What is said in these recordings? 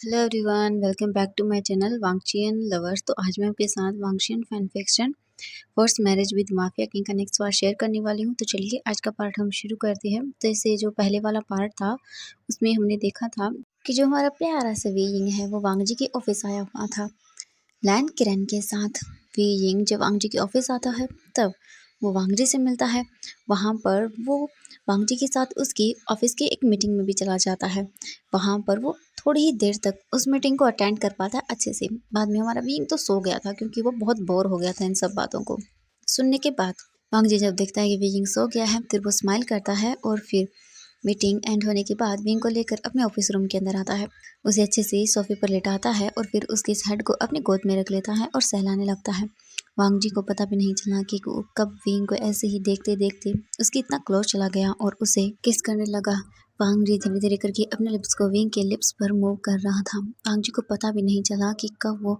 Hello everyone, welcome back to my channel Wangxian lovers. तो आज मैं आपके साथ Wangxian fan fiction force marriage with mafia king का नेक्स्ट पार्ट शेयर करने वाली हूँ। तो चलिए आज का पार्ट हम शुरू करते हैं। तो इससे जो पहले वाला पार्ट था उसमें हमने देखा था कि जो हमारा प्यारा सा वी यिंग है वो वांग जी के ऑफिस आया हुआ था लैन किरण के साथ। वी यिंग जब वांग जी के ऑफिस आता है तब वो वांग जी से मिलता है। वहाँ पर वो वांग जी के साथ उसकी ऑफिस की एक मीटिंग में भी चला जाता है। वहाँ पर वो थोड़ी ही देर तक उस मीटिंग को अटेंड कर पाता है अच्छे से। बाद में हमारा वी यिंग तो सो गया था क्योंकि वो बहुत बोर हो गया था इन सब बातों को सुनने के बाद। वांग जी जब देखता है कि वी यिंग सो गया है फिर वो स्माइल करता है और फिर मीटिंग एंड होने के बाद विंग को लेकर अपने ऑफिस रूम के अंदर आता है। उसे अच्छे से सोफे पर लेटाता है और फिर उसके हेड को अपनी गोद में रख लेता है और सहलाने लगता है। वांग जी को पता भी नहीं चला कि वो कब विंग को ऐसे ही देखते देखते उसकी इतना क्लोज चला गया और उसे किस करने लगा। वांग जी धीरे धीरे करके अपने लिप्स को विंग के लिप्स पर मूव कर रहा था। वांग जी को पता भी नहीं चला कि कब वो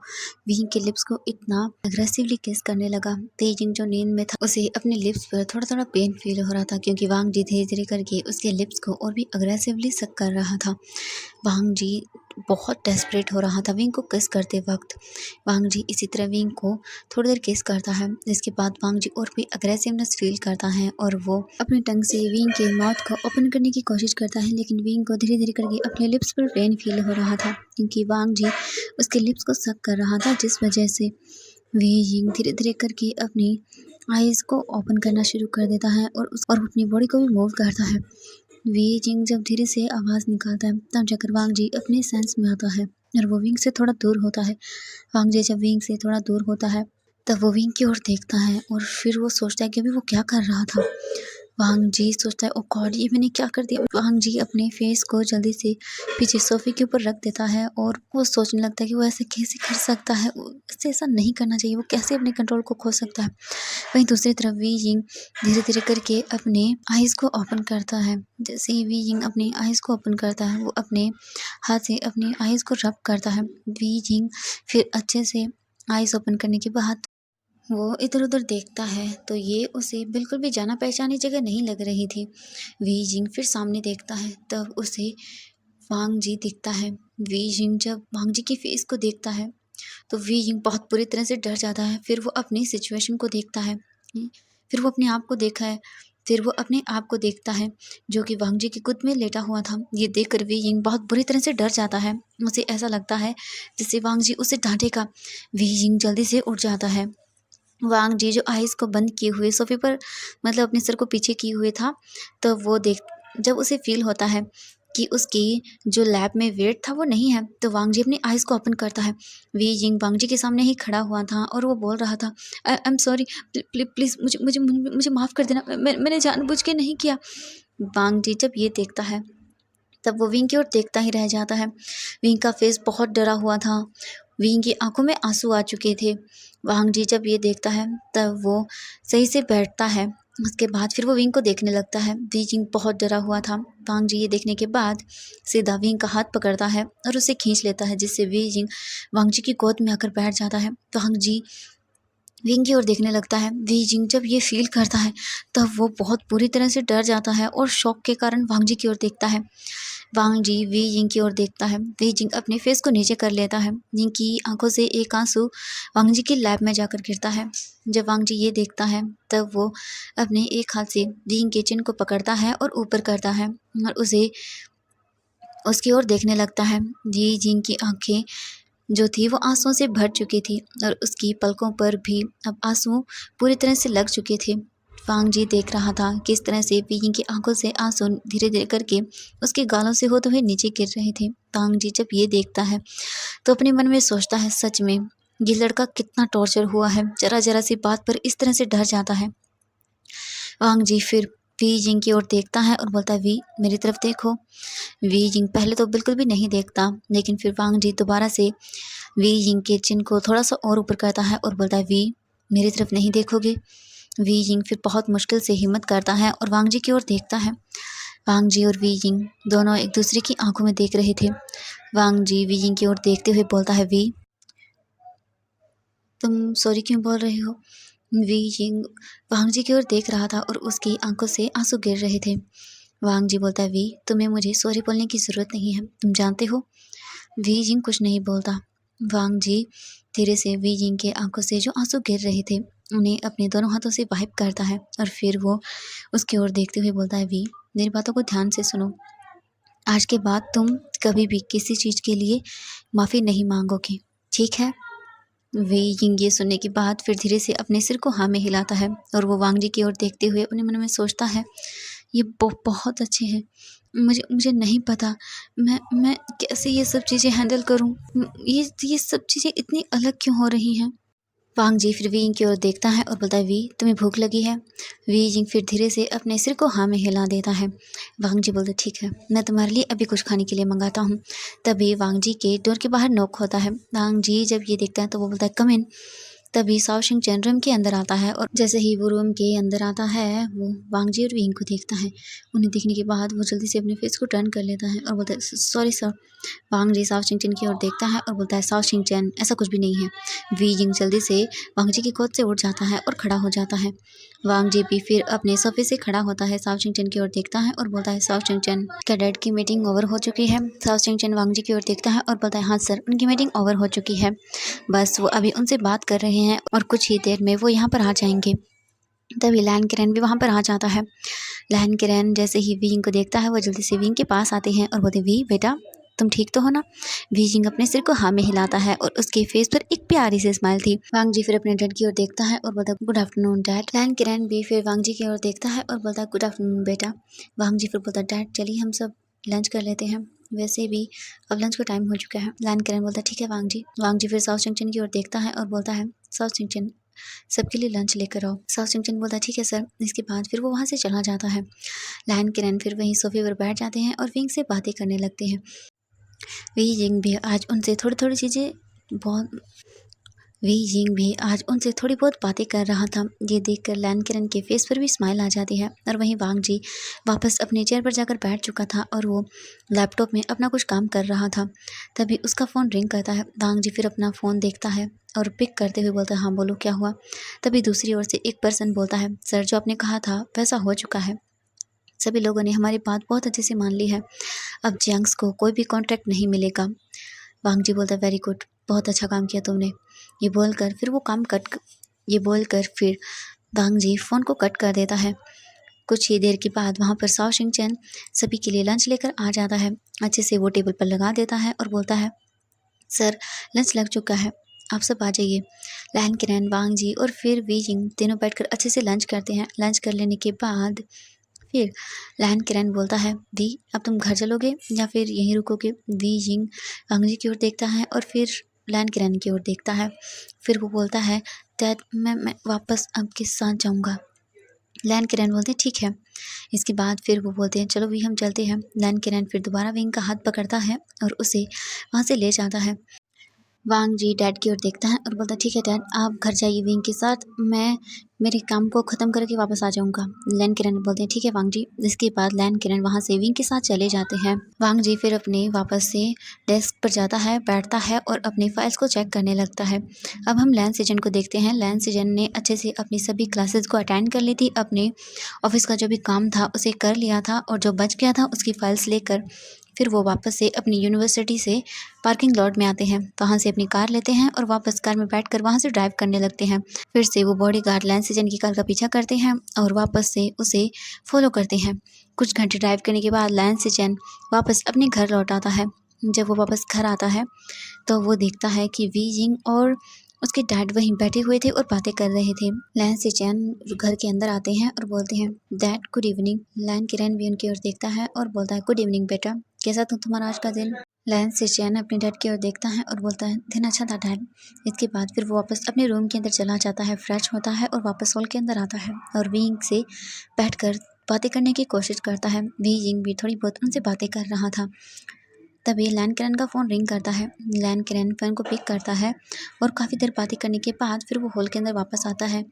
विंग के लिप्स को इतना अग्रेसिवली किस करने लगा। तेजिंग जो नींद में था उसे अपने लिप्स पर थोड़ा थोड़ा पेन फील हो रहा था क्योंकि वांग जी धीरे धीरे करके उसके लिप्स को और भी अग्रेसिवली सक कर रहा था। वांग जी बहुत डेस्परेट हो रहा था विंग को किस करते वक्त। वांग जी इसी तरह विंग को थोड़ी देर किस करता है। इसके बाद वांग जी और भी अग्रेसिवनेस फील करता है और वो अपने टंग से विंग के माउथ को ओपन करने की कोशिश करता है, लेकिन विंग को धीरे धीरे करके अपने लिप्स पर पेन फील हो रहा था क्योंकि वांग जी उसके लिप्स को सक कर रहा था, जिस वजह से वी यिंग धीरे धीरे करके अपनी आईज को ओपन करना शुरू कर देता है और अपनी बॉडी को भी मूव करता है। वी यिंग जब धीरे से आवाज़ निकालता है तब जाकर वांग जी अपने सेंस में आता है और वो विंग से थोड़ा दूर होता है। वांग जी जब विंग से थोड़ा दूर होता है तब वो विंग की ओर देखता है और फिर वो सोचता है कि अभी वो क्या कर रहा था। वांग जी सोचता है, ओ गॉड, ये मैंने क्या कर दिया। वांग जी अपने फेस को जल्दी से पीछे सोफे के ऊपर रख देता है और वो सोचने लगता है कि वो ऐसे कैसे कर सकता है, उससे ऐसा नहीं करना चाहिए, वो कैसे अपने कंट्रोल को खो सकता है। वहीं दूसरी तरफ वी यिंग धीरे धीरे करके अपने आईज को ओपन करता है। जैसे ही वी यिंग अपने आईज को ओपन करता है वो अपने हाथ से अपने आईज को रब करता है। वी यिंग फिर अच्छे से आईज ओपन करने के बाद वो इधर उधर देखता है तो ये उसे बिल्कुल भी जाना पहचानी जगह नहीं लग रही थी। वी यिंग फिर सामने देखता है तब उसे वांग जी दिखता है। वी यिंग जब वांग जी की फेस को देखता है तो वी यिंग बहुत बुरी तरह से डर जाता है। फिर वो अपनी सिचुएशन को देखता है, फिर वो अपने आप को देखा है, फिर वो अपने आप को देखता है जो कि वांग जी की गोद में लेटा हुआ था। ये देखकर वी यिंग बहुत बुरी तरह से डर जाता है। उसे ऐसा लगता है जैसे वांग जी उसे डांटेगा। वी यिंग जल्दी से उठ जाता है। वांग जी जो आईज को बंद किए हुए सोफे पर मतलब अपने सर को पीछे किए हुए था, तो वो देख जब उसे फील होता है कि उसकी जो लैब में वेट था वो नहीं है, तो वांग जी अपनी आईज को ओपन करता है। वी यिंग वांग जी के सामने ही खड़ा हुआ था और वो बोल रहा था, आई एम सॉरी, प्लीज़ मुझे मुझे मुझे माफ़ कर देना, मैंने जानबूझ के नहीं किया। वांग जी जब ये देखता है तब वो विंग की ओर देखता ही रह जाता है। विंग का फेस बहुत डरा हुआ था, विंग की आंखों में आंसू आ चुके थे। वांग जी जब ये देखता है तब वो सही से बैठता है। उसके बाद फिर वो विंग को देखने लगता है। विंग बहुत डरा हुआ था। वांग जी ये देखने के बाद सीधा विंग का हाथ पकड़ता है और उसे खींच लेता है, जिससे विंग वांग जी की गोद में आकर बैठ जाता है। वांग जी विंग की ओर देखने लगता है। विंग जब ये फील करता है तब वो बहुत बुरी तरह से डर जाता है और शॉक के कारण वांग जी की ओर देखता है। वांग जी वी यिंग की ओर देखता है। वी यिंग अपने फेस को नीचे कर लेता है। यिंग की आंखों से एक आंसू वांग जी की लैब में जाकर गिरता है। जब वांग जी ये देखता है तब वो अपने एक हाथ से यिंग के चिन को पकड़ता है और ऊपर करता है और उसे उसकी ओर देखने लगता है। ये यिंग की आंखें जो थी वो आंसुओं से भर चुकी थी और उसकी पलकों पर भी अब आंसू पूरी तरह से लग चुके थे। वांग जी देख रहा था किस तरह से पीयिंग की आंखों से आंसू धीरे धीरे करके उसके गालों से होते हुए नीचे गिर रहे थे। वांग जी जब ये देखता है तो अपने मन में सोचता है, सच में ये लड़का कितना टॉर्चर हुआ है, जरा जरा सी बात पर इस तरह से डर जाता है। वांग जी फिर वी यिंग की ओर देखता है और बोलता है, वी मेरी तरफ देखो। वी यिंग पहले तो बिल्कुल भी नहीं देखता, लेकिन फिर वांग जी दोबारा से वी यिंग के चिन को थोड़ा सा और ऊपर करता है और बोलता है, वी मेरी तरफ नहीं देखोगे। वी यिंग फिर बहुत मुश्किल से हिम्मत करता है और वांग जी की ओर देखता है। वांग जी और वी यिंग दोनों एक दूसरे की आंखों में देख रहे थे। वांग जी वी यिंग की ओर देखते हुए बोलता है, वी तुम सॉरी क्यों बोल रहे हो। वी यिंग वांग जी की ओर देख रहा था और उसकी आंखों से आंसू गिर रहे थे। वांग जी बोलता है, वी तुम्हें मुझे सॉरी बोलने की ज़रूरत नहीं है, तुम जानते हो वी जिंग कुछ नहीं बोलता। वांग जी धीरे से वी जिंग के आंखों से जो आंसू गिर रहे थे उन्हें अपने दोनों हाथों से वाइप करता है और फिर वो उसकी ओर देखते हुए बोलता है, वी मेरी बातों को ध्यान से सुनो। आज के बाद तुम कभी भी किसी चीज़ के लिए माफ़ी नहीं मांगोगी, ठीक है? वे यिंग ये सुनने के बाद फिर धीरे से अपने सिर को हाँ में हिलाता है और वो वांग जी की ओर देखते हुए अपने मन में सोचता है, ये बहुत अच्छे हैं। मुझे मुझे नहीं पता मैं कैसे ये सब चीज़ें हैंडल करूँ। ये सब चीज़ें इतनी अलग क्यों हो रही हैं? वांग जी फिर वी जिंग की ओर देखता है और बोलता है, वी तुम्हें भूख लगी है? वी जिंग फिर धीरे से अपने सिर को हाँ में हिला देता है। वांग जी बोलते, ठीक है, मैं तुम्हारे लिए अभी कुछ खाने के लिए मंगाता हूँ। तभी वांग जी के डोर के बाहर नॉक होता है। वांग जी जब ये देखता है तो वो बोलता है, कम इन। तभी साओ शिंग चैन रूम के अंदर आता है और जैसे ही वो रूम के अंदर आता है वो वांग जी और विंग को देखता है। उन्हें देखने के बाद वो जल्दी से अपने फेस को टर्न कर लेता है और बोलता है, सॉरी सर। वांग जी साओ शिंग चैन की ओर देखता है और बोलता है, साओ शिंग चैन ऐसा कुछ भी नहीं है। वी जिंग जल्दी से वांग जी की गोद से उठ जाता है और खड़ा हो जाता है। वांग जी भी फिर अपने सोफे से खड़ा होता है, साओ शिंग चैन की ओर देखता है और बोलता है, साओ शिंग चैन कैडेट की मीटिंग ओवर हो चुकी है? साओ शिंग चैन वांग जी की ओर देखता है और बोलता है, हाँ सर, उनकी मीटिंग ओवर हो चुकी है। बस वो अभी उनसे बात कर रहे हैं और कुछ ही देर में वो यहाँ पर आ जाएंगे। तभी लैन किरण भी वहाँ पर आ जाता है। लैन किरण जैसे ही विंग को देखता है वो जल्दी से विंग के पास आते हैं और बोलते, वी बेटा तुम ठीक तो हो ना? विंग अपने सिर को हाँ में हिलाता है और उसके फेस पर एक प्यारी सी स्माइल थी। वांग जी फिर अपने डैड की ओर देखता है और बोलता, गुड आफ्टरनून डैड। लैन किरण भी फिर वांग जी की ओर देखता है और बोलता, गुड आफ्टरनून बेटा। वांग जी फिर बोलता, डैड चलिए हम सब लंच कर लेते हैं, वैसे भी अब लंच का टाइम हो चुका है। लैन किरण बोलता, ठीक है वांग जी। वांग जी फिर साउथ जंक्शन की ओर देखता है और बोलता है, साउथ जंक्शन सबके लिए लंच लेकर आओ। साउथ जंक्शन बोलता, ठीक है सर। इसके बाद फिर वो वहाँ से चला जाता है। लैन किरण फिर वहीं सोफे पर बैठ जाते हैं और विंग से बातें करने लगते हैं। वी जिंग भी आज उनसे थोड़ी-थोड़ी चीज़ें बहुत वी जिंग भी आज उनसे थोड़ी बहुत बातें कर रहा था। ये देखकर लैन किरण के फेस पर भी स्माइल आ जाती है और वहीं वांग जी वापस अपने चेयर पर जाकर बैठ चुका था और वो लैपटॉप में अपना कुछ काम कर रहा था। तभी उसका फ़ोन रिंग करता है। वांग जी फिर अपना फ़ोन देखता है और पिक करते हुए बोलता है, हाँ बोलो क्या हुआ? तभी दूसरी ओर से एक पर्सन बोलता है, सर जो आपने कहा था वैसा हो चुका है। सभी लोगों ने हमारी बात बहुत अच्छे से मान ली है। अब जियांग्स को कोई भी कॉन्ट्रैक्ट नहीं मिलेगा। वांग जी बोलता है, वेरी गुड, बहुत अच्छा काम किया तुमने। ये बोलकर फिर वो काम कट ये बोलकर फिर वांग जी फ़ोन को कट कर देता है। कुछ ही देर के बाद वहाँ पर साओ शिंग चैन सभी के लिए लंच लेकर आ जाता है। अच्छे से वो टेबल पर लगा देता है और बोलता है, सर लंच लग चुका है, आप सब आ जाइए। लैन किरण, वांग जी और फिर वी जिंग तीनों बैठकर अच्छे से लंच करते हैं। लंच कर लेने के बाद फिर लैन किरण बोलता है, वी अब तुम घर चलोगे या फिर यहीं रुकोगे? वी जिंग वांग जी की ओर देखता है और फिर लैन किरण की ओर देखता है। फिर वो बोलता है, डैड मैं वापस आपके साथ जाऊँगा। लैन किरण बोलते हैं, ठीक है। इसके बाद फिर वो बोलते हैं, चलो वी हम चलते हैं। लैन किरण फिर दोबारा विंग का हाथ पकड़ता है और उसे वहाँ से ले जाता है। वांग जी डैड की ओर देखता है और बोलता है, ठीक है डैड, आप घर जाइए विंग के साथ, मैं मेरे काम को ख़त्म करके वापस आ जाऊँगा। लैन किरण बोलते हैं, ठीक है वांग जी। इसके बाद लैन किरण वहाँ से विंग के साथ चले जाते हैं। वांग जी फिर अपने वापस से डेस्क पर जाता है, बैठता है और अपनी फाइल्स को चेक करने लगता है। अब हम लैन सेजन को देखते हैं। लैन सेजन ने अच्छे से अपनी सभी क्लासेस को अटेंड कर ली थी, अपने ऑफिस का जो भी काम था उसे कर लिया था और जो बच गया था उसकी फाइल्स लेकर फिर वो वापस से अपनी यूनिवर्सिटी से पार्किंग लॉट में आते हैं। वहाँ से अपनी कार लेते हैं और वापस कार में बैठकर वहाँ से ड्राइव करने लगते हैं। फिर से वो बॉडीगार्ड लैन सेजन की कार का पीछा करते हैं और वापस से उसे फॉलो करते हैं। कुछ घंटे ड्राइव करने के बाद लैन सेजन वापस अपने घर लौट आता है। जब वो वापस घर आता है तो वो देखता है कि वी जिंग और उसके डैड वहीं बैठे हुए थे और बातें कर रहे थे। लैन सेजन घर के अंदर आते हैं और बोलते हैं, डैड गुड इवनिंग। लैन किरण भी उनकी ओर देखता है और बोलता है, गुड इवनिंग बेटा, कैसा था तुम्हारा आज का दिन? लैन सेजन अपने डैड की ओर देखता है और बोलता है, दिन अच्छा था डैड। इसके बाद फिर वो वापस अपने रूम के अंदर चला जाता है, फ्रेश होता है और वापस हॉल के अंदर आता है और विंग से बैठकर बातें करने की कोशिश करता है। विंग भी थोड़ी बहुत उनसे बातें कर रहा था। तभी लैन किरण का फ़ोन रिंग करता है। लैन किरण फ़ोन को पिक करता है और काफ़ी देर बातें करने के बाद फिर वो हॉल के अंदर वापस आता है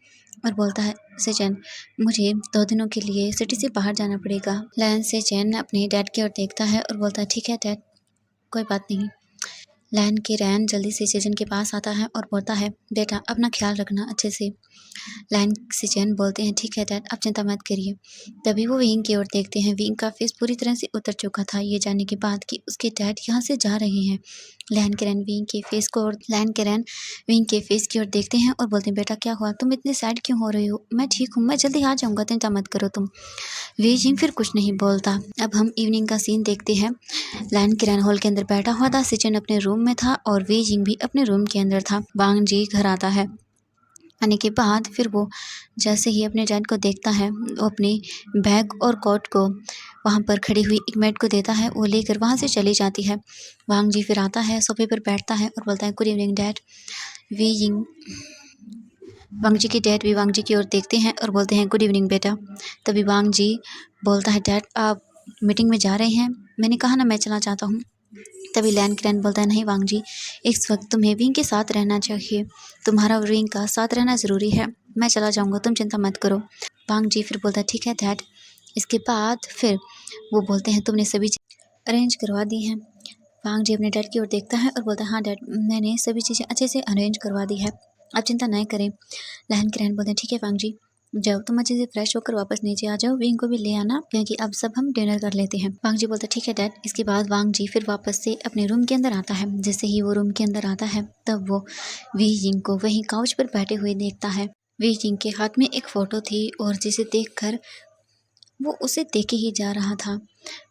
और बोलता है, सेजन मुझे 2 दिनों के लिए सिटी से बाहर जाना पड़ेगा। लैन सेजन अपने डैड की ओर देखता है और बोलता है, ठीक है डैड, कोई बात नहीं। लैन के रैन जल्दी से सेजन के पास आता है और बोलता है, बेटा अपना ख्याल रखना अच्छे से। लैन से चैन बोलते हैं, ठीक है डैड, आप चिंता मत करिए। तभी वो विंग की ओर देखते हैं। विंग का फेस पूरी तरह से उतर चुका था ये जानने के बाद कि उसके डैड यहाँ से जा रहे हैं। लैन के रैन विंग के फेस को और लैन के रैन विंग के फेस की ओर देखते हैं और बोलते हैं, बेटा क्या हुआ, तुम इतने सैड क्यों हो रहे हो? मैं ठीक हूँ, मैं जल्दी आ जाऊँगा, चिंता मत करो तुम। वी जिंग फिर कुछ नहीं बोलता। अब हम इवनिंग का सीन देखते हैं। लैन किरण हॉल के अंदर बैठा हुआ था, सिचन अपने रूम में था और वी जिंग भी अपने रूम के अंदर था। वांग जी घर आता है। आने के बाद फिर वो जैसे ही अपने डैड को देखता है, वो अपने बैग और कोट को वहाँ पर खड़ी हुई एक मेड को देता है। वो लेकर वहाँ से चली जाती है। वांग जी फिर आता है, सोफे पर बैठता है और बोलता है, गुड इवनिंग डैड। वी जिंग वांग जी के डैड भी वांग जी की ओर देखते हैं और बोलते हैं, गुड इवनिंग बेटा। तभी वांग जी बोलता है, डैड आप मीटिंग में जा रहे हैं? मैंने कहा ना मैं चला जाता हूँ। तभी लैन क्रैन बोलता है, नहीं वांग जी, इस वक्त तुम्हें विंग के साथ रहना चाहिए, तुम्हारा विंग का साथ रहना ज़रूरी है। मैं चला जाऊँगा, तुम चिंता मत करो। वांग जी फिर बोलता है, ठीक है डैड। इसके बाद फिर वो बोलते हैं, तुमने सभी चीज़ अरेंज करवा दी हैं? वांग जी अपने डैड की ओर देखता है और बोलता है, हाँ डैड, मैंने सभी चीज़ें अच्छे से अरेंज करवा दी है, आप चिंता नहीं करें। लहन क्रैन बोलते हैं, ठीक है वांग जी, जाओ तुम अच्छे से फ्रेश होकर वापस नीचे आ जाओ, विंग को भी ले आना क्योंकि अब सब हम डिनर कर लेते हैं। वांग जी बोलते हैं, ठीक है डैड। इसके बाद वांग जी फिर वापस से अपने रूम के अंदर आता है। जैसे ही वो रूम के अंदर आता है तब वो वी जिंग को वहीं काउच पर बैठे हुए देखता है। वी जिंग के हाथ में एक फ़ोटो थी और जिसे देखकर वो उसे देखे ही जा रहा था।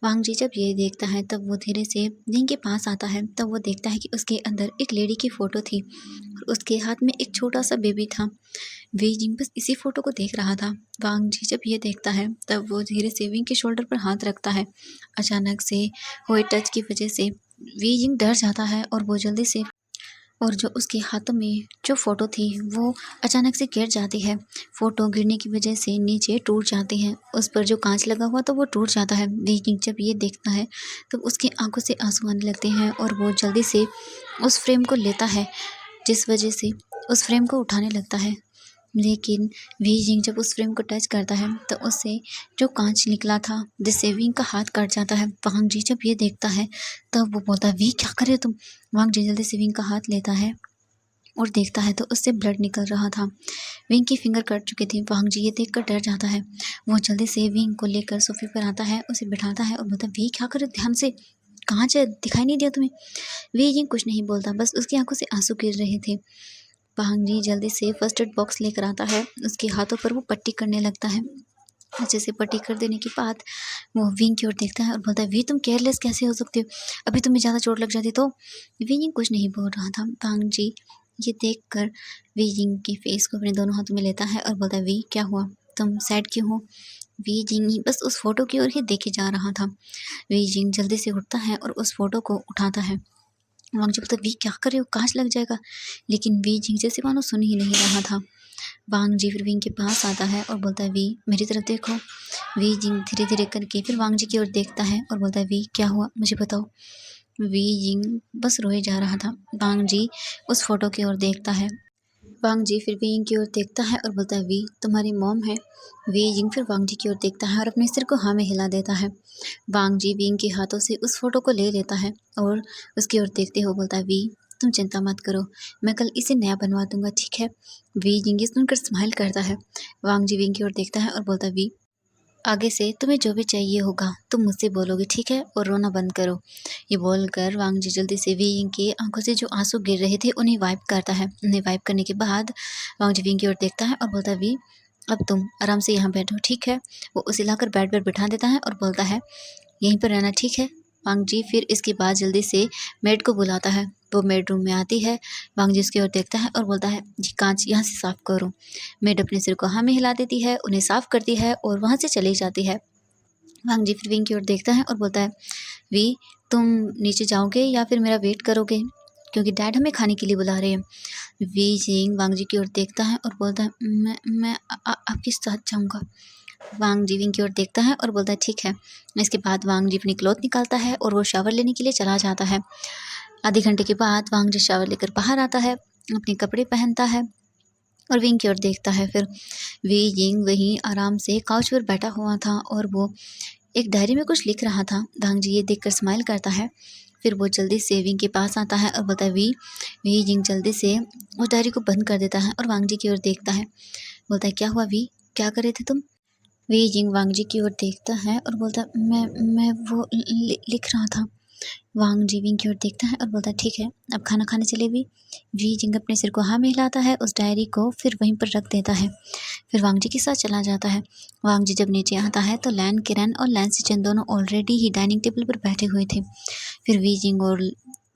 वांग जी जब ये देखता है तब वो धीरे से विंग के पास आता है। तब वो देखता है कि उसके अंदर एक लेडी की फ़ोटो थी और उसके हाथ में एक छोटा सा बेबी था। वी जिंग बस इसी फोटो को देख रहा था। वांग जी जब ये देखता है तब वो धीरे से विंग के शोल्डर पर हाथ रखता है। अचानक से हुए टच की वजह से वी जिंग डर जाता है और वो जल्दी से और जो उसके हाथों में जो फ़ोटो थी वो अचानक से गिर जाती है। फ़ोटो गिरने की वजह से नीचे टूट जाती है। उस पर जो कांच लगा हुआ तो वो टूट जाता है। वी जिंग जब ये देखता है तब उसकी आंखों से आंसू आने लगते हैं और वो जल्दी से उस फ्रेम को लेता है, जिस वजह से उस फ्रेम को उठाने लगता है। लेकिन वी जिंग जब उस फ्रेम को टच करता है तो उससे जो कांच निकला था जिससे विंग का हाथ कट जाता है। वांग जी जब ये देखता है तब वो बोलता है, वी क्या कर रहे हो तुम? वांग जी जल्दी से विंग का हाथ लेता है और देखता है तो उससे ब्लड निकल रहा था। विंग की फिंगर कट चुकी थी। वांग जी ये देखकर डर जाता है। वो जल्दी से विंग को लेकर सोफे पर आता है, उसे बिठाता है और बोलता है, वी क्या कर रहे हो, ध्यान से, कहाँ से दिखाई नहीं दिया तुम्हें? वी जिंग कुछ नहीं बोलता, बस उसकी आंखों से आंसू गिर रहे थे। वांग जी जल्दी से फर्स्ट एड बॉक्स लेकर आता है। उसके हाथों पर वो पट्टी करने लगता है। अच्छे से पट्टी कर देने के बाद वो विंग की ओर देखता है और बोलता है, वी तुम केयरलेस कैसे हो सकते हो? अभी तुम्हें ज़्यादा चोट लग जाती तो? विंग कुछ नहीं बोल रहा था। वांग जी ये देखकर विंग के फेस को अपने दोनों हाथों में लेता है और बोलता है, वी क्या हुआ, तुम सैड क्यों हो? वी जिंग बस उस फोटो की ओर ही देखे जा रहा था। वी जिंग जल्दी से उठता है और उस फोटो को उठाता है। वांग जी बोलता है, वी क्या कर रहे हो, कांच लग जाएगा। लेकिन वी जिंग जैसे मानो सुन ही नहीं रहा था। वांग जी फिर विंग के पास आता है और बोलता है, वी मेरी तरफ देखो। वी जिंग धीरे धीरे करके फिर वांग जी की ओर देखता है और बोलता है, वी क्या हुआ, मुझे बताओ। वी जिंग बस रोए जा रहा था। वांग जी उस फोटो की ओर देखता है। वांग जी फिर विंग की ओर देखता है और बोलता है, वी तुम्हारी मॉम है। वी जिंग फिर वांग जी की ओर देखता है और अपने सिर को हाँ में हिला देता है। वांग जी विंग के हाथों से उस फोटो को ले लेता है और उसकी ओर देखते हुए बोलता है, वी तुम चिंता मत करो, मैं कल इसे नया बनवा दूंगा, ठीक है? वी जिंग ये सुनकर स्माइल करता है। वांग जी विंग की ओर देखता है और बोलता है, वी आगे से तुम्हें जो भी चाहिए होगा तुम मुझसे बोलोगे, ठीक है? और रोना बंद करो। ये बोलकर वांग जी जल्दी से विंग की आंखों से जो आंसू गिर रहे थे उन्हें वाइप करता है। उन्हें वाइप करने के बाद वांग जी विंग की ओर देखता है और बोलता है, वी अब तुम आराम से यहाँ बैठो, ठीक है? वो उसे लाकर बेड पर बिठा देता है और बोलता है, यहीं पर रहना, ठीक है? वांग जी फिर इसके बाद जल्दी से मेड को बुलाता है। वो मेड रूम में आती है। वांग जी उसकी ओर देखता है और बोलता है, जी कांच यहाँ से साफ करो। मेड अपने सिर को हाँ में हिला देती है, उन्हें साफ करती है और वहाँ से चली जाती है। वांग जी फिर विंग की ओर देखता है और बोलता है, वी तुम नीचे जाओगे या फिर मेरा वेट करोगे, क्योंकि डैड हमें खाने के लिए बुला रहे हैं। वी जिंग वांग जी की ओर देखता है और बोलता है, मैं आपके साथ जाऊँगा। वांग जी विंग की ओर देखता है और बोलता है, ठीक है। इसके बाद वांग जी अपनी क्लॉथ निकालता है और वो शावर लेने के लिए चला जाता है। आधे घंटे के बाद वांग जी शावर लेकर बाहर आता है, अपने कपड़े पहनता है और विंग की ओर देखता है। फिर वी जिंग वहीं आराम से काउच पर बैठा हुआ था और वो एक डायरी में कुछ लिख रहा था। वांग जी ये देखकर स्माइल करता है। फिर वो जल्दी से विंग के पास आता है और बोलता है वी जिंग जल्दी से उस डायरी को बंद कर देता है और वांग जी की ओर देखता है। बोलता है क्या हुआ वी, क्या कर रहे थे तुम? वी जिंग वांग जी की ओर देखता है और बोलता है मैं वो लिख रहा था। वांग जी विंग की ओर देखता है और बोलता है ठीक है, अब खाना खाने चले वी जिंग अपने सिर को हाँ में हिलाता है, उस डायरी को फिर वहीं पर रख देता है। फिर वांग जी के साथ चला जाता है। वांग जी जब नीचे आता है तो लैन किरण और लैन सिचन दोनों ऑलरेडी ही डाइनिंग टेबल पर बैठे हुए थे। फिर वी जिंग और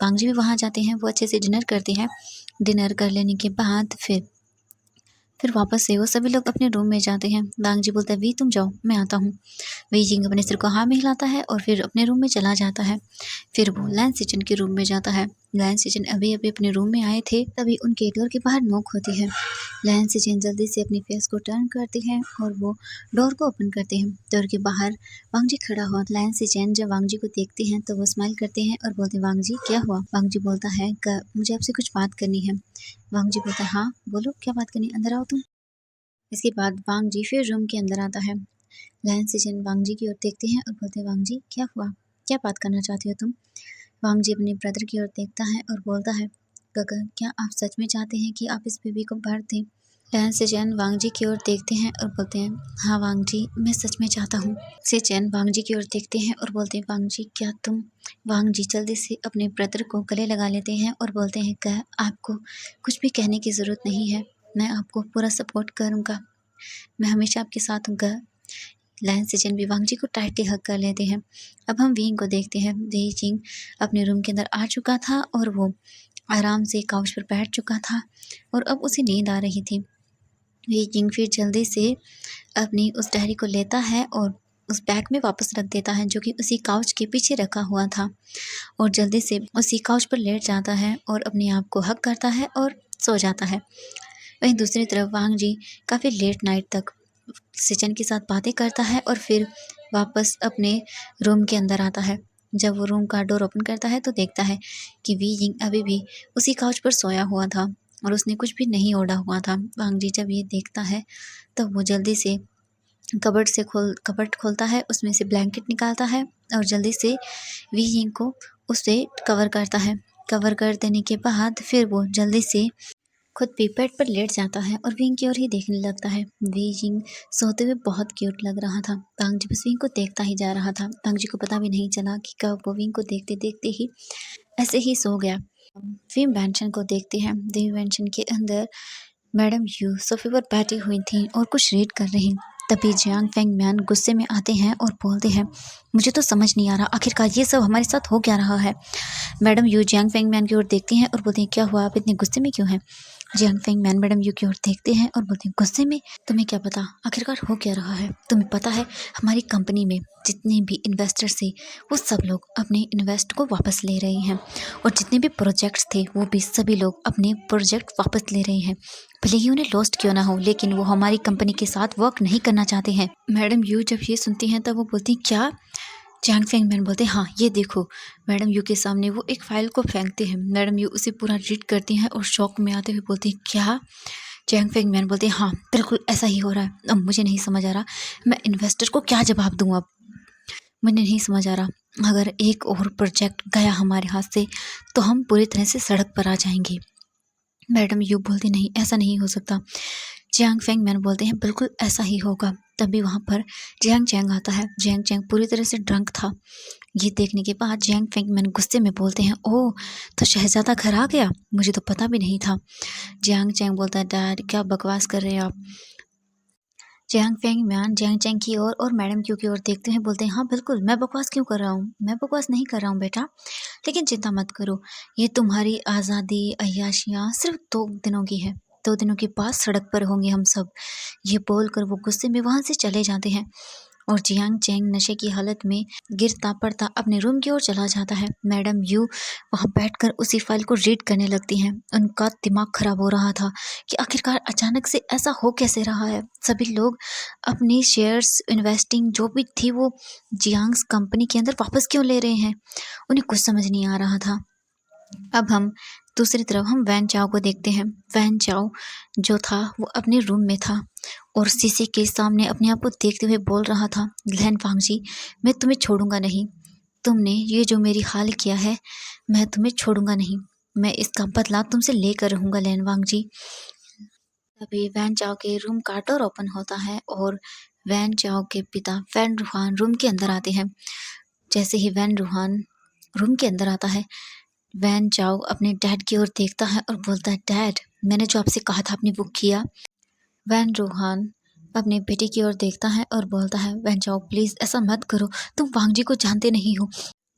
वांग जी भी वहाँ जाते हैं। वो अच्छे से डिनर करते हैं। डिनर कर लेने के बाद फिर वापस से वो सभी लोग अपने रूम में जाते हैं। वांग जी बोलता है वी तुम जाओ, मैं आता हूँ। वी जिंग अपने सिर को हाँ में हिलाता है और फिर अपने रूम में चला जाता है। फिर वो लैन सिचन के रूम में जाता है। लैन सिचन अभी अभी अपने रूम में आए थे, तभी उनके डोर के बाहर नोक होती है। लैन सिचन जल्दी से अपनी फेस को टर्न करते हैं और वो डोर को ओपन करते हैं। डोर के बाहर वांग जी खड़ा हुआ। लैन सिचन जब वांग जी को देखते हैं तो वो स्माइल करते हैं और बोलते हैं वांग जी क्या हुआ? वांग जी बोलता है मुझे आपसे कुछ बात करनी है। वांग जी बोलता है हाँ बोलो, क्या बात करनी, अंदर आओ तुम। इसके बाद वांग जी फिर रूम के अंदर आता है। लैन सिचन वांग जी की ओर देखते हैं और बोलते हैं वांग जी क्या हुआ, क्या बात करना चाहते हो तुम? वांग जी अपने ब्रदर की ओर देखता है और बोलता है गगन क्या आप सच में चाहते हैं कि आप इस बेबी को भर दें? लैन सिचन वांग जी की ओर देखते हैं और बोलते हैं हाँ वांग जी, मैं सच में चाहता हूँ। सिचन वांग जी की ओर देखते हैं और बोलते हैं वांग जी क्या तुम? वांग जी जल्दी से अपने ब्रदर को गले लगा लेते हैं और बोलते हैं कह आपको कुछ भी कहने की ज़रूरत नहीं है, मैं आपको पूरा सपोर्ट करूँगा, मैं हमेशा आपके साथ हूँ। लैन सिचन भी वांग जी को टाइटली हग कर लेते हैं। अब हम विंग को देखते हैं। वी जिंग अपने रूम के अंदर आ चुका था और वो आराम से काउच पर बैठ चुका था और अब उसे नींद आ रही थी। वी जिंग फिर जल्दी से अपनी उस डायरी को लेता है और उस बैग में वापस रख देता है जो कि उसी काउच के पीछे रखा हुआ था, और जल्दी से उसी काउच पर लेट जाता है और अपने आप को हग करता है और सो जाता है। वहीं दूसरी तरफ वांग जी काफ़ी लेट नाइट तक सिचन के साथ बातें करता है और फिर वापस अपने रूम के अंदर आता है। जब वो रूम का डोर ओपन करता है तो देखता है कि वी जिंग अभी भी उसी काउच पर सोया हुआ था और उसने कुछ भी नहीं ओढ़ा हुआ था। वांग जी जब ये देखता है तब वो जल्दी से कबर्ड खोलता है, उसमें से ब्लैंकेट निकालता है और जल्दी से वी जिंग को उससे कवर करता है। कवर कर देने के बाद फिर वो जल्दी से खुद भी बेड पर लेट जाता है और विंग की ओर ही देखने लगता है। वी जिंग सोते हुए बहुत क्यूट लग रहा था। वांग जी बस विंग को देखता ही जा रहा था। वांग जी को पता भी नहीं चला कि कब वो विंग को देखते देखते ही ऐसे ही सो गया। वी मैंशन को देखते हैं। वी मैंशन के अंदर मैडम यू सोफे पर बैठी हुई थी और कुछ रीड कर रही। तभी जियांग फेंग मैन गुस्से में आते हैं और बोलते हैं मुझे तो समझ नहीं आ रहा आखिरकार ये सब हमारे साथ हो क्या रहा है। Madam you Jiang Feng man की ओर देखती हैं और बोलती हैं क्या हुआ, आप इतने गुस्से में क्यों हैं? Jiang Feng man madam you की ओर देखते हैं और बोलते हैं गुस्से में, तुम्हें क्या पता आखिरकार हो क्या रहा है? तुम्हें पता है हमारी कंपनी में जितने भी इन्वेस्टर्स थे वो सब लोग अपने इन्वेस्ट को वापस ले रहे हैं और जितने भी प्रोजेक्ट्स थे वो भी सभी लोग अपने प्रोजेक्ट वापस ले रहे हैं। भले ही उन्हें लॉस्ट क्यों ना हो लेकिन वो हमारी कंपनी के साथ वर्क नहीं करना चाहते हैं। मैडम यू जब ये सुनती हैं तब वो बोलती हैं क्या? जियांग फेंग मैन बोलते हैं हाँ ये देखो। मैडम यू के सामने वो एक फाइल को फेंकते हैं। मैडम यू उसे पूरा रीड करती हैं और शॉक में आते हुए बोलती हैं क्या? जियांग फेंग मैन बोलते हैं हाँ बिल्कुल ऐसा ही हो रहा है। अब मुझे नहीं समझ आ रहा मैं इन्वेस्टर को क्या जवाब दूँ। अब मुझे नहीं समझ आ रहा अगर एक और प्रोजेक्ट गया हमारे हाथ से तो हम पूरी तरह से सड़क पर आ जाएंगे। मैडम यू बोलती नहीं ऐसा नहीं हो सकता। जियांग फेंग मैन बोलते हैं बिल्कुल ऐसा ही होगा। तभी वहाँ पर जियांग चैंग आता है। जियांग चैंग पूरी तरह से ड्रंक था। ये देखने के बाद जियांग फेंग मैन गुस्से में बोलते हैं ओह तो शहजादा घर आ गया, मुझे तो पता भी नहीं था। जियांग चैंग बोलता है डैड क्या बकवास कर रहे हैं आप? जियांग फेंग मैन जियांग चैंग की ओर और मैडम क्यू की ओर देखते हैं, बोलते हैं हाँ बिल्कुल मैं बकवास क्यों कर रहा हूँ, मैं बकवास नहीं कर रहा हूँ बेटा। लेकिन चिंता मत करो ये तुम्हारी आज़ादी अय्याशियाँ सिर्फ 2 दिनों की है, 2 दिनों के बाद सड़क पर होंगे हम सब। ये बोलकर वो गुस्से में वहाँ से चले जाते हैं और जियांग चैंग नशे की हालत में गिरता पड़ता अपने रूम की ओर चला जाता है। मैडम यू वहाँ बैठकर उसी फाइल को रीड करने लगती हैं। उनका दिमाग खराब हो रहा था कि आखिरकार अचानक से ऐसा हो कैसे रहा है। सभी लोग अपनी शेयर्स इन्वेस्टिंग जो भी थी वो जियांग्स कंपनी के अंदर वापस क्यों ले रहे हैं, उन्हें कुछ समझ नहीं आ रहा था। अब हम दूसरी तरफ हम वैन चाओ को देखते हैं। वैन चाओ जो था वो अपने रूम में था और शीशे के सामने अपने आप को देखते हुए बोल रहा था लैन वांगजी मैं तुम्हें छोड़ूंगा नहीं, तुमने ये जो मेरी हाल किया है, मैं तुम्हें छोड़ूंगा नहीं। मैं इसका बदला तुमसे लेकर रहूंगा लैन वांगजी। तभी वैन चाओ के रूम का डोर ओपन होता है और वैन चाओ के पिता वैन रूहान रूम के अंदर आते हैं। जैसे ही वैन रूहान रूम के अंदर आता है, वैन चाओ अपने डैड की ओर देखता है और बोलता है, डैड, मैंने जो आपसे कहा था आपने वो किया। वैन रूहान अपने बेटे की ओर देखता है और बोलता है, वैन चाओ प्लीज़ ऐसा मत करो, तुम वांगजी को जानते नहीं हो,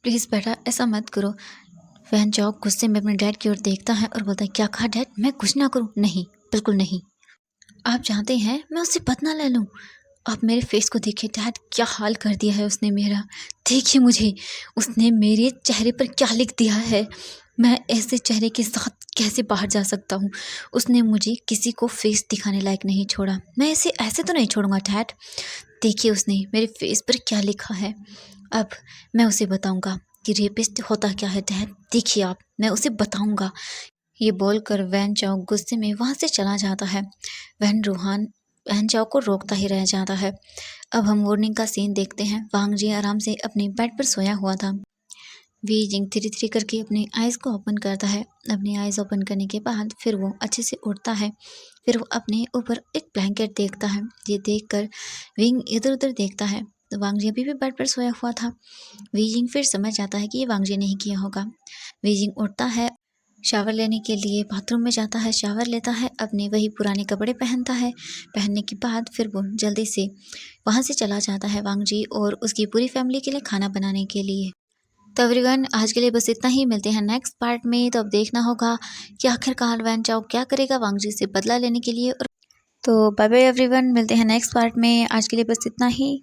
प्लीज़ बेटा ऐसा मत करो। वैन चाओ गुस्से में अपने डैड की ओर देखता है और बोलता है, क्या कहा डैड, मैं कुछ ना करूं? नहीं, बिल्कुल नहीं। आप चाहते हैं मैं उससे बदला ले लूं? आप मेरे फेस को देखिए डैड, क्या हाल कर दिया है उसने मेरा। देखिए मुझे, उसने मेरे चेहरे पर क्या लिख दिया है। मैं ऐसे चेहरे के साथ कैसे बाहर जा सकता हूँ? उसने मुझे किसी को फेस दिखाने लायक नहीं छोड़ा। मैं इसे ऐसे तो नहीं छोड़ूंगा डैड। देखिए उसने मेरे फेस पर क्या लिखा है। अब मैं उसे बताऊंगा कि रेपिस्ट होता क्या है डैड। देखिए आप, मैं उसे बताऊंगा। ये बोलकर वैन चाओ गुस्से में वहाँ से चला जाता है। वैन रूहान वैन चाओ को रोकता ही रह जाता है। अब हम मॉर्निंग का सीन देखते हैं। वांग जी आराम से अपने बेड पर सोया हुआ था। वी जिंग धीरे धीरे करके अपने आइज़ को ओपन करता है। अपने आइज़ ओपन करने के बाद फिर वो अच्छे से उठता है। फिर वो अपने ऊपर एक ब्लैंकेट देखता है। ये देखकर विंग इधर उधर देखता है तो वांग जी अभी भी बेड पर सोया हुआ था। वीजिंग फिर समझ जाता है कि ये वांग जी ने ही किया होगा। वीजिंग उठता है, शावर लेने के लिए बाथरूम में जाता है, शावर लेता है, अपने वही पुराने कपड़े पहनता है। पहनने के बाद फिर वो जल्दी से वहाँ से चला जाता है वांग जी और उसकी पूरी फैमिली के लिए खाना बनाने के लिए। तो एवरीवन, आज के लिए बस इतना ही। मिलते हैं नेक्स्ट पार्ट में। तो अब देखना होगा कि आखिरकार वैन चाओ क्या करेगा वांग जी से बदला लेने के लिए। और तो बाय बाय एवरीवन, मिलते हैं नेक्स्ट पार्ट में। आज के लिए बस इतना ही।